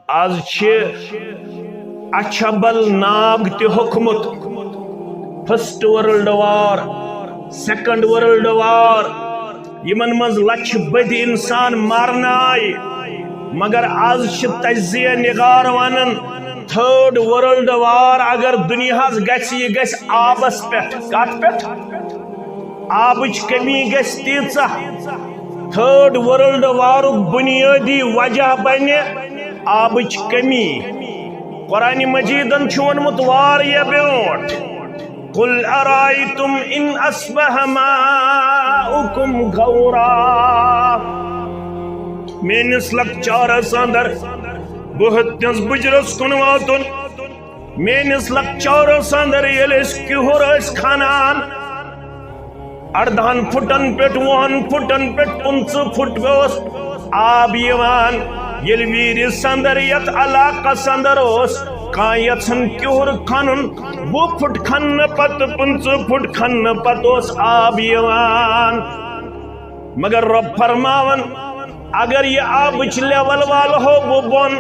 آز اچھبل ناگ تہ ہوکمت first world war second world war یمن مز لچھ بد انسان مارنا آئی مگر آز تجزیہ نگار ونن تھرڈ ورلڈ وار اگر دنیا گھس یہ گھس آبس پہ کت پہ آبچ کمی گھس تیژہ تھرڈ ورلڈ وارک بنیادی وجہ بنہ آبچ کمی قرآن مجیدن ونمت واریہ برونٹ قل ارائیتم ان اصبح ماؤکم غورا مینس لکچارس اندر بہتنس بجرس کن واتن مینس لکچارس اندر یلس کہر اس کھانان 18 فٹن پٹ 1 فٹن پٹ 15 فٹ پہ آب یوان یل ویرس اندر یت علاقہ اندر کان یژھن کہر کھنن 20 فٹ کھن پت 15 فٹ کھن پت آب یوان مگر رب فرماون اگر یہ آبچ لیول وال ہو بون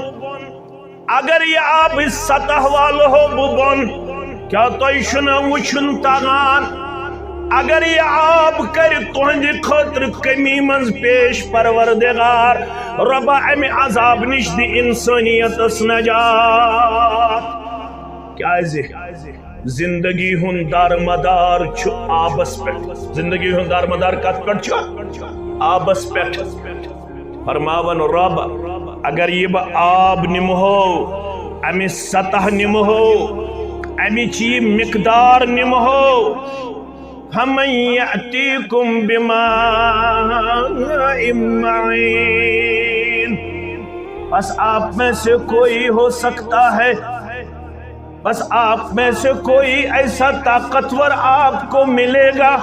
اگر یہ آب سطح وال ہو بون کیا تھی چھنا وچھن تگان اگر یہ آب کر تہند خاطر کمی منز پیش پروردگار رب امہ عذاب نش دی انسانیتس نجات کیا زندگی ہند دارمدار چھ آبس پہ زندگی ہند دارمدار کت پہ آبس پہ فرماون رب اگر یہ با آب نمہو امی سطح نمہو امی چی مقدار نمہو فمن یأتیکم بماء معین بس آپ میں سے کوئی ہو سکتا ہے بس آپ میں سے کوئی ایسا طاقتور آپ کو ملے گا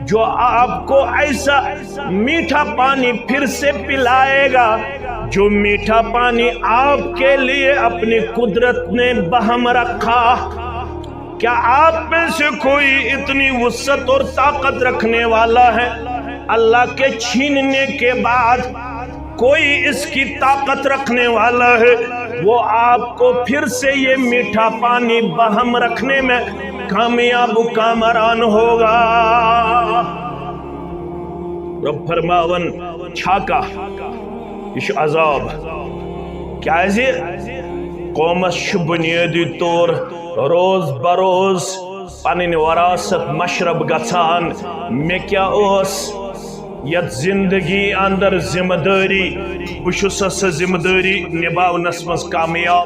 جو آپ کو ایسا میٹھا پانی پھر سے پلائے گا جو میٹھا پانی آپ کے لیے اپنی قدرت نے بہم رکھا کیا آپ میں سے کوئی اتنی وسعت اور طاقت رکھنے والا ہے اللہ کے چھیننے کے بعد کوئی اس کی طاقت رکھنے والا ہے وہ آپ کو پھر سے یہ میٹھا پانی بہم رکھنے میں کامیاب کامران ہوگا رب فرماون چھاکا یہ عذاب کیا قومس بنیادی طور روز بروز پنن وراثت مشرب گژھان مے کیا یت زندگی اندر ذمہ داری بہ چھس سہ ذمہ داری نباونس مز کامیاب